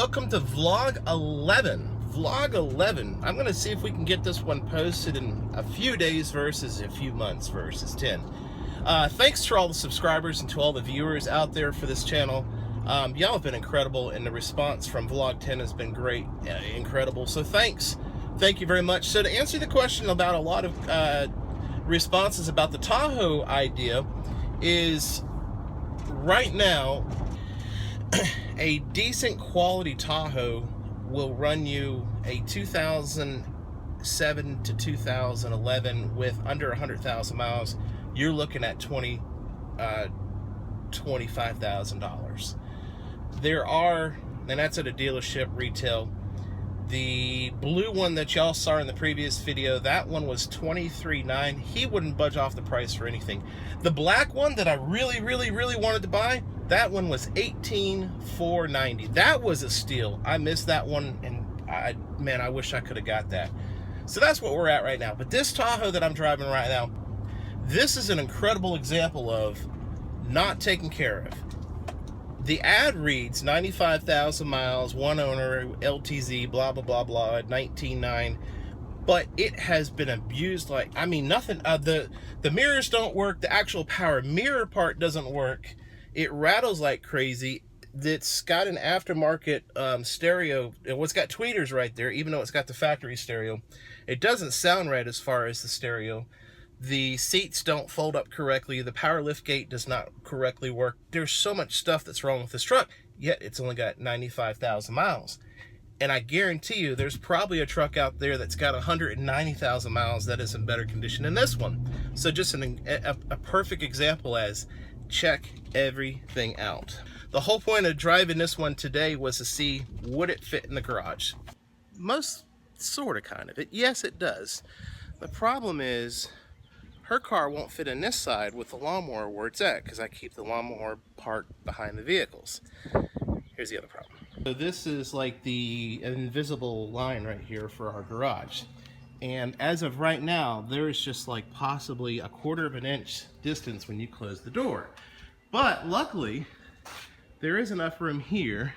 welcome to Vlog 11. Vlog 11. I'm going to see if we can get this one posted in a few days versus a few months versus 10. Thanks to all the subscribers and to all the viewers out there for this channel. Y'all have been incredible, and the response from Vlog 10 has been great, incredible. So thanks. Thank you very much. So to answer the question about a lot of responses about the Tahoe idea is right now, a decent quality Tahoe will run you a 2007 to 2011 with under 100,000 miles. You're looking at $25,000. There are, and that's at a dealership retail. The blue one that y'all saw in the previous video, that one was $23,900. He wouldn't budge off the price for anything. The black one that I really wanted to buy, that one was $18,490. That was a steal. I missed that one, and man, I wish I could have got that. So that's what we're at right now. But this Tahoe that I'm driving right now, this is an incredible example of not taken care of. The ad reads 95,000 miles, one owner, LTZ, blah, blah, blah, blah, 19.9. But it has been abused like, I mean, nothing. The mirrors don't work. The actual power mirror part doesn't work. It rattles like crazy. It's got an aftermarket stereo. It's got tweeters right there, even though it's got the factory stereo. It doesn't sound right as far as the stereo. The seats don't fold up correctly. The power lift gate does not correctly work. There's so much stuff that's wrong with this truck, yet it's only got 95,000 miles. And I guarantee you there's probably a truck out there that's got 190,000 miles that is in better condition than this one. So just a perfect example as check everything out. The whole point of driving this one today was to see, would it fit in the garage? Most sort of kind of. Yes, it does. The problem is her car won't fit in this side with the lawnmower where it's at, because I keep the lawnmower parked behind the vehicles. Here's the other problem. So this is like the invisible line right here for our garage. And as of right now, there is just like possibly 1/4 of an inch distance when you close the door. But luckily, there is enough room here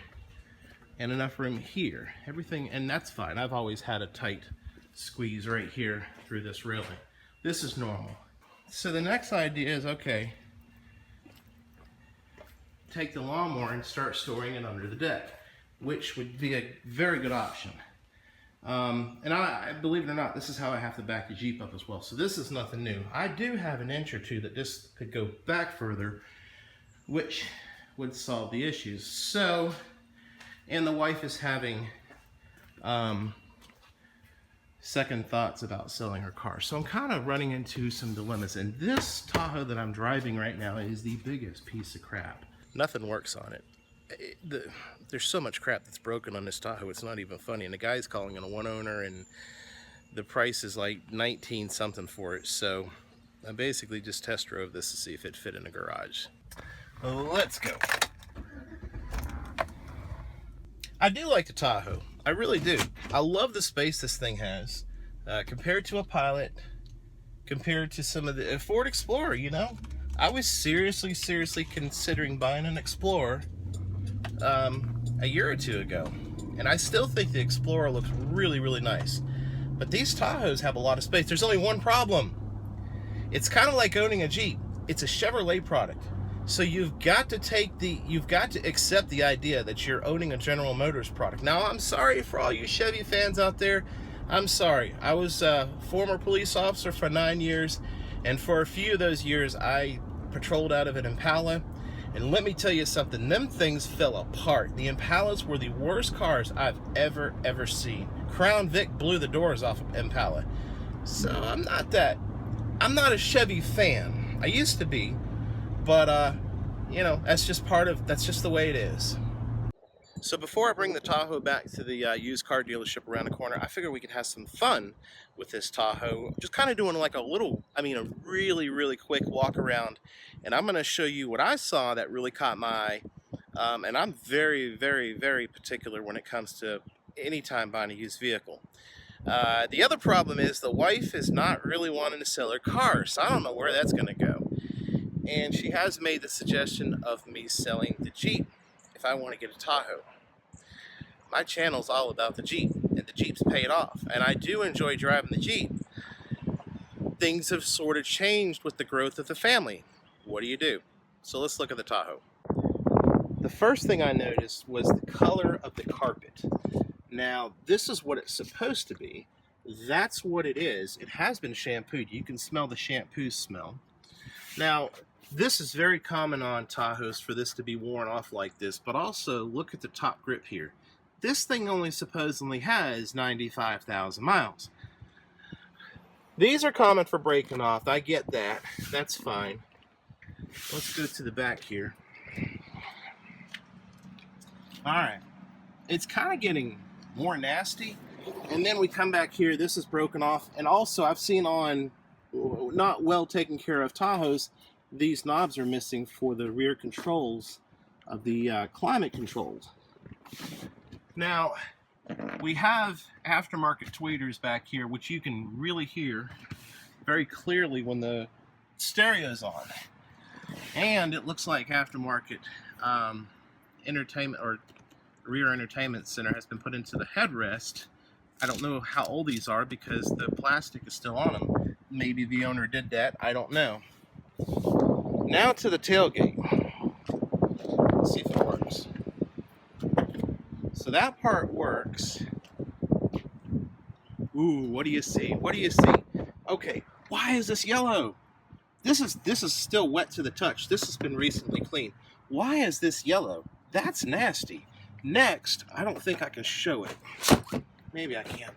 and enough room here. Everything, and that's fine. I've always had a tight squeeze right here through this railing. This is normal. So the next idea is, okay, take the lawnmower and start storing it under the deck, which would be a very good option. And I believe it or not, this is how I have to back the Jeep up as well. So this is nothing new. I do have an inch or two that this could go back further, which would solve the issues. So, and the wife is having second thoughts about selling her car. So I'm kind of running into some dilemmas. And this Tahoe that I'm driving right now is the biggest piece of crap. Nothing works on it. There's so much crap that's broken on this Tahoe, it's not even funny. And the guy's calling it a one owner, and the price is like 19 something for it. So I basically just test drove this to see if it fit in the garage. Let's go. I do like the Tahoe. I really do. I love the space this thing has. Compared to a Pilot, compared to some of the Ford Explorer, you know. I was seriously considering buying an Explorer a year or two ago. And I still think the Explorer looks really nice. But these Tahoes have a lot of space. There's only one problem. It's kind of like owning a Jeep. It's a Chevrolet product. So you've got to accept the idea that you're owning a General Motors product. Now, I'm sorry for all you Chevy fans out there. I'm sorry. I was a former police officer for 9 years, and for a few of those years, I patrolled out of an Impala. And let me tell you something, them things fell apart. The Impalas were the worst cars I've ever seen. Crown Vic blew the doors off of Impala. So I'm not a Chevy fan. I used to be. But, you know, that's just the way it is. So before I bring the Tahoe back to the used car dealership around the corner, I figure we could have some fun with this Tahoe. Just kind of doing like a really quick walk around. And I'm going to show you what I saw that really caught my eye. And I'm very particular when it comes to any time buying a used vehicle. The other problem is the wife is not really wanting to sell her car, so I don't know where that's going to go. And she has made the suggestion of me selling the Jeep if I want to get a Tahoe. my channel's all about the Jeep, and the Jeep's paid off, and I do enjoy driving the Jeep. Things have sort of changed with the growth of the family. What do you do? So let's look at the Tahoe. The first thing I noticed was the color of the carpet. Now, this is what it's supposed to be. That's what it is. It has been shampooed. You can smell the shampoo smell. Now, this is very common on Tahoes for this to be worn off like this, but also look at the top grip here. This thing only supposedly has 95,000 miles. These are common for breaking off. I get that. That's fine. Let's go to the back here. Alright. It's kind of getting more nasty. And then we come back here. This is broken off. And also, I've seen on not well taken care of Tahoes, these knobs are missing for the rear controls of the climate controls. Now, we have aftermarket tweeters back here, which you can really hear very clearly when the stereo's on. And it looks like aftermarket entertainment or rear entertainment center has been put into the headrest. I don't know how old these are because the plastic is still on them. Maybe the owner did that. I don't know. Now to the tailgate. Let's see if it works. So that part works. Ooh, what do you see? What do you see? Okay, why is this yellow? This is still wet to the touch. This has been recently cleaned. Why is this yellow? That's nasty. Next, I don't think I can show it. Maybe I can.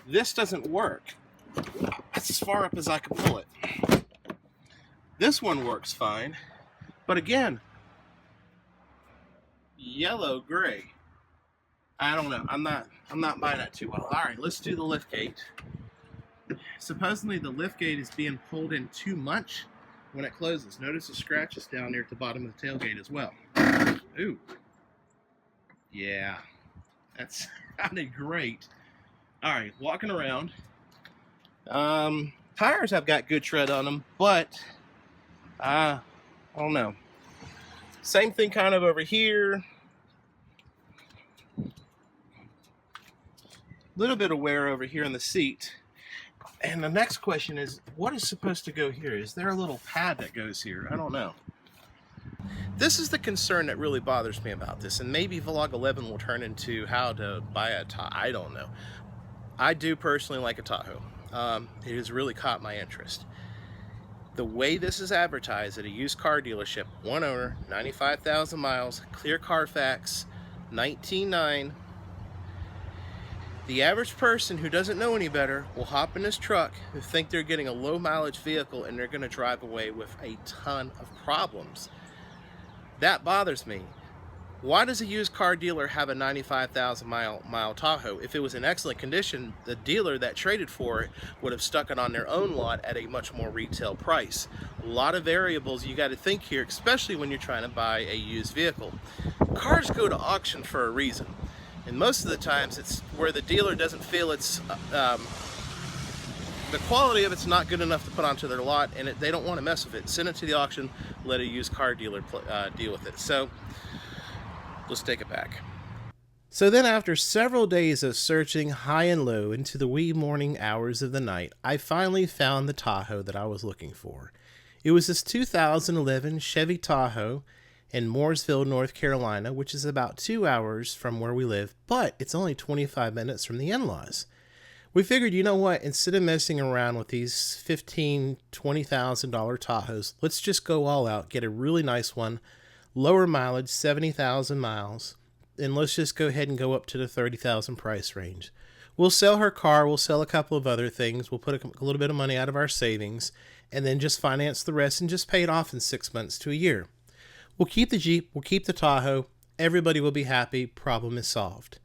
This doesn't work. That's as far up as I can pull it. This one works fine. But again, yellow gray. I don't know. I'm not buying that too well. All right, let's do the liftgate. Supposedly the liftgate is being pulled in too much when it closes. Notice the scratches down there at the bottom of the tailgate as well. Ooh. Yeah. That sounded great. All right, walking around. Tires have got good tread on them, but I don't know. Same thing kind of over here. Little bit of wear over here on the seat. And the next question is, what is supposed to go here? Is there a little pad that goes here? I don't know. This is the concern that really bothers me about this, and maybe vlog 11 will turn into how to buy a Tahoe. I don't know. I do personally like a Tahoe. It has really caught my interest. The way this is advertised at a used car dealership, one owner, 95,000 miles, clear Carfax, 19.9. The average person who doesn't know any better will hop in this truck who think they're getting a low mileage vehicle, and they're going to drive away with a ton of problems. That bothers me. Why does a used car dealer have a 95,000 mile Tahoe? If it was in excellent condition, the dealer that traded for it would have stuck it on their own lot at a much more retail price. A lot of variables you got to think here, especially when you're trying to buy a used vehicle. Cars go to auction for a reason. And most of the times it's where the dealer doesn't feel it's the quality of it's not good enough to put onto their lot, and they don't want to mess with it. Send it to the auction, let a used car dealer deal with it. So let's take it back. So then, after several days of searching high and low into the wee morning hours of the night, I finally found the Tahoe that I was looking for. It was this 2011 Chevy Tahoe in Mooresville, North Carolina, which is about 2 hours from where we live, but it's only 25 minutes from the in-laws. We figured, you know what, instead of messing around with these $15,000, $20,000 Tahoes, let's just go all out, get a really nice one, lower mileage, 70,000 miles, and let's just go ahead and go up to the 30,000 price range. We'll sell her car, we'll sell a couple of other things, we'll put a little bit of money out of our savings, and then just finance the rest and just pay it off in 6 months to a year. We'll keep the Jeep, we'll keep the Tahoe, everybody will be happy, problem is solved.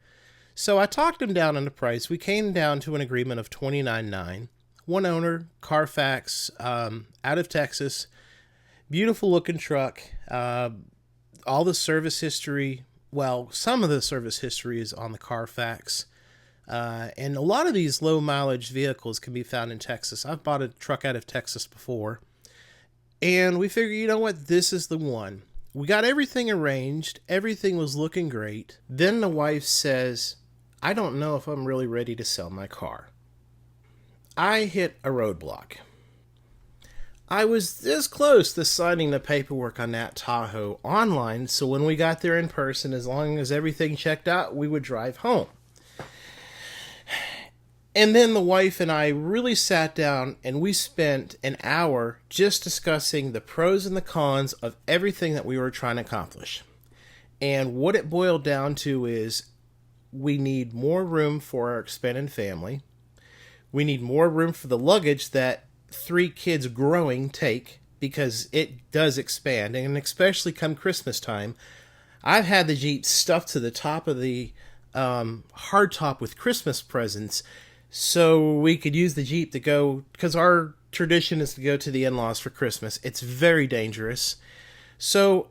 So I talked him down on the price. We came down to an agreement of $29,900. One owner, Carfax, out of Texas, beautiful looking truck. All the service history, well, some of the service history is on the Carfax. And a lot of these low mileage vehicles can be found in Texas. I've bought a truck out of Texas before. And we figured, you know what, this is the one. We got everything arranged. Everything was looking great. Then the wife says, I don't know if I'm really ready to sell my car. I hit a roadblock. I was this close to signing the paperwork on that Tahoe online, so when we got there in person, as long as everything checked out, we would drive home. And then the wife and I really sat down and we spent an hour just discussing the pros and the cons of everything that we were trying to accomplish. And what it boiled down to is we need more room for our expanded family. We need more room for the luggage that 3 kids growing take, because it does expand. And especially come Christmas time, I've had the Jeep stuffed to the top of the hardtop with Christmas presents, so we could use the Jeep to go, because our tradition is to go to the in-laws for Christmas. It's very dangerous. So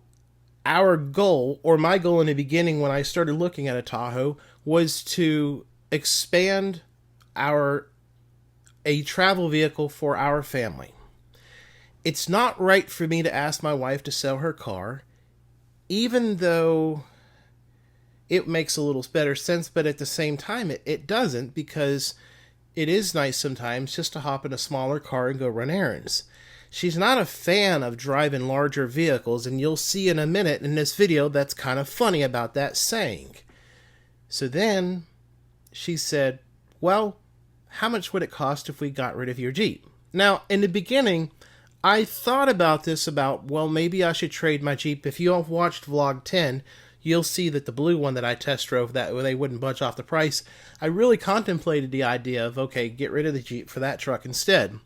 our goal, or my goal in the beginning when I started looking at a Tahoe, was to expand a travel vehicle for our family. It's not right for me to ask my wife to sell her car, even though it makes a little better sense, but at the same time, it doesn't, because it is nice sometimes just to hop in a smaller car and go run errands. She's not a fan of driving larger vehicles, and you'll see in a minute in this video that's kind of funny about that saying. So then she said, well, how much would it cost if we got rid of your Jeep? Now, in the beginning, I thought about this well, maybe I should trade my Jeep. If you all watched vlog 10, you'll see that the blue one that I test drove, that they wouldn't budge off the price. I really contemplated the idea of, okay, get rid of the Jeep for that truck instead.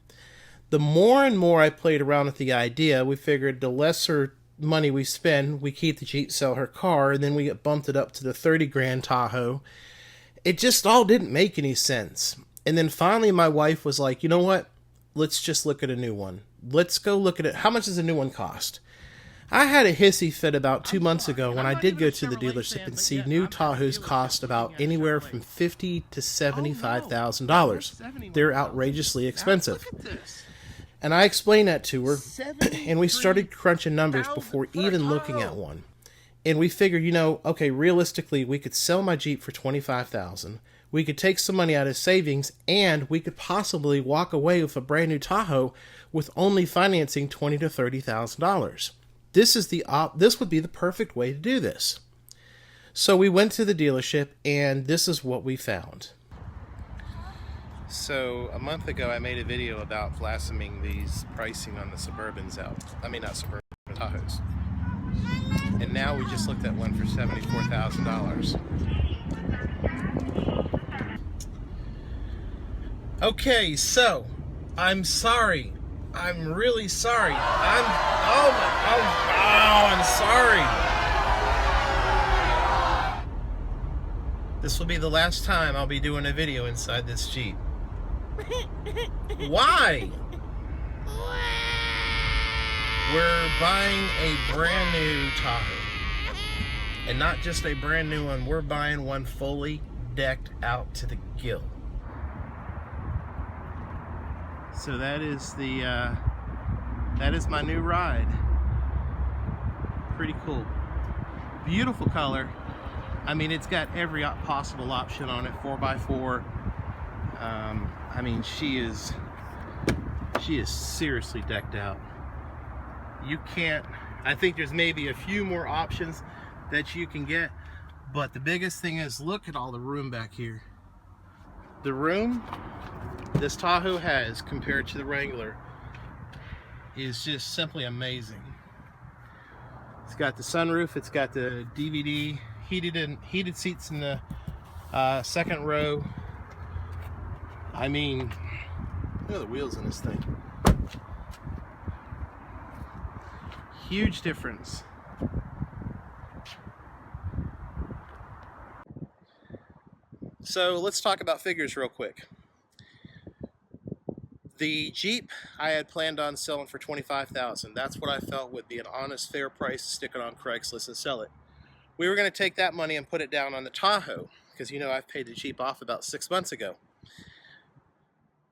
The more and more I played around with the idea, we figured the lesser money we spend, we keep the Jeep, sell her car, and then we get bumped it up to the 30 grand Tahoe. It just all didn't make any sense. And then finally my wife was like, you know what? Let's just look at a new one. Let's go look at it. How much does a new one cost? I had a hissy fit about 2 months ago when I did go to the dealership and see new Tahoes cost about anywhere from $50,000 to $75,000. They're outrageously expensive. And I explained that to her, and we started crunching numbers before even looking at one. And we figured, okay, realistically, we could sell my Jeep for $25,000. We could take some money out of savings, and we could possibly walk away with a brand new Tahoe with only financing $20,000 to $30,000. This would be the perfect way to do this. So we went to the dealership, and this is what we found. So a month ago, I made a video about blaspheming these pricing on the Suburbans out. I mean, not Suburban, Tahoes. And now we just looked at one for $74,000. Okay, so I'm sorry. I'm really sorry. I'm sorry. This will be the last time I'll be doing a video inside this Jeep. Why? We're buying a brand new Tahoe. And not just a brand new one, we're buying one fully decked out to the gill. So that is my new ride. Pretty cool. Beautiful color. I mean, it's got every possible option on it. 4x4. I mean, she is seriously decked out. You can't. I think there's maybe a few more options that you can get, but the biggest thing is, look at all the room back here. The room this Tahoe has compared to the Wrangler is just simply amazing. It's got the sunroof, it's got the DVD, heated seats in the second row. I mean, look at the wheels in this thing. Huge difference. So let's talk about figures real quick. The Jeep I had planned on selling for $25,000. That's what I felt would be an honest, fair price to stick it on Craigslist and sell it. We were going to take that money and put it down on the Tahoe, because I've paid the Jeep off about 6 months ago.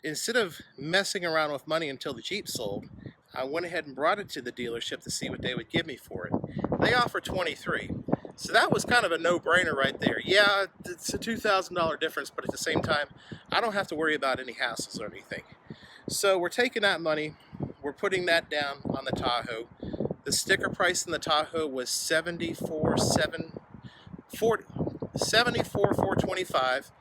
Instead of messing around with money until the Jeep sold, I went ahead and brought it to the dealership to see what they would give me for it. They offered $23,000. So that was kind of a no-brainer right there. Yeah, it's a $2,000 difference, but at the same time, I don't have to worry about any hassles or anything. So we're taking that money, we're putting that down on the Tahoe. The sticker price in the Tahoe was $74,425,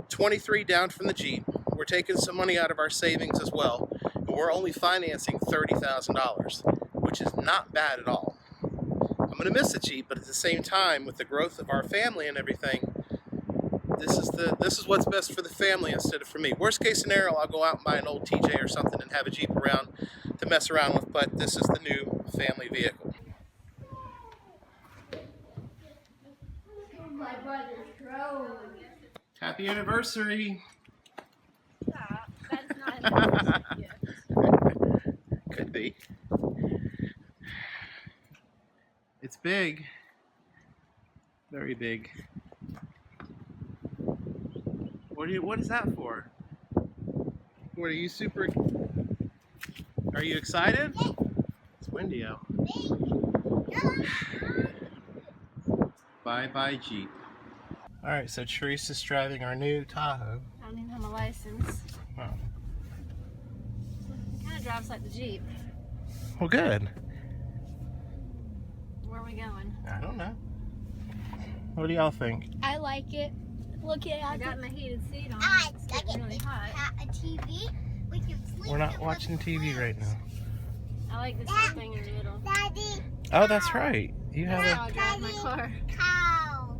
$23,000 down from the Jeep. We're taking some money out of our savings as well, and we're only financing $30,000, which is not bad at all. I'm going to miss the Jeep, but at the same time, with the growth of our family and everything, this is what's best for the family instead of for me. Worst case scenario, I'll go out and buy an old TJ or something and have a Jeep around to mess around with, but this is the new family vehicle. My brother's drone. Happy anniversary! That's not an gift. Could be. It's big. Very big. What is that for? What, are you super... Are you excited? It's windy out. Bye-bye Jeep. Alright, so Teresa's driving our new Tahoe. I don't even have my license. Oh. It kind of drives like the Jeep. Well, good. Where are we going? I don't know. What do y'all think? I like it. Look at I got my heated seat on. It's I getting really hot. a TV. We can sleep. We're not watching TV right now. I like this little thing in the middle. Daddy. Oh, that's right. You have That's how I drive my car. Cow.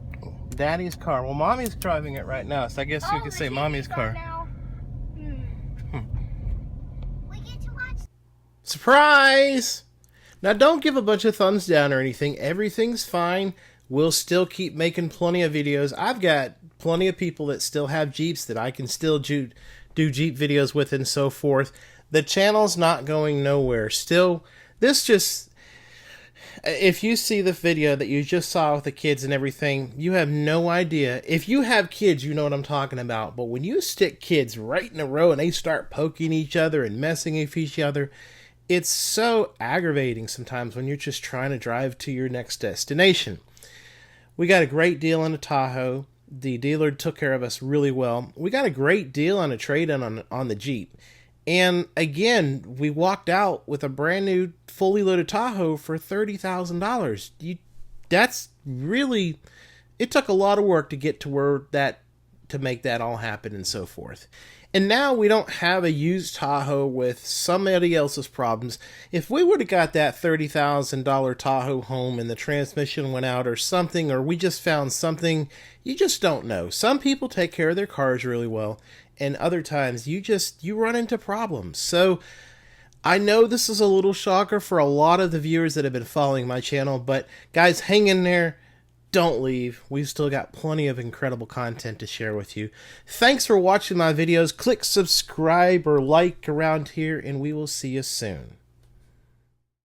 a Daddy's car. Well, Mommy's driving it right now, so I guess you could say Mommy's car. We get to watch. Surprise! Now, don't give a bunch of thumbs down or anything. Everything's fine. We'll still keep making plenty of videos. I've got plenty of people that still have Jeeps that I can still do Jeep videos with and so forth. The channel's not going nowhere. Still, this just... If you see the video that you just saw with the kids and everything, you have no idea. If you have kids, you know what I'm talking about. But when you stick kids right in a row and they start poking each other and messing with each other, it's so aggravating sometimes when you're just trying to drive to your next destination. We got a great deal on a Tahoe. The dealer took care of us really well. We got a great deal on a trade-in on the Jeep. And again, we walked out with a brand new fully loaded Tahoe for $30,000. That's really, it took a lot of work to get to where to make that all happen and so forth. And now we don't have a used Tahoe with somebody else's problems. If we would have got that $30,000 Tahoe home and the transmission went out or something, or we just found something, you just don't know. Some people take care of their cars really well, and other times you run into problems. So I know this is a little shocker for a lot of the viewers that have been following my channel, but guys, hang in there. Don't leave. We've still got plenty of incredible content to share with you. Thanks for watching my videos. Click subscribe or like around here, and we will see you soon.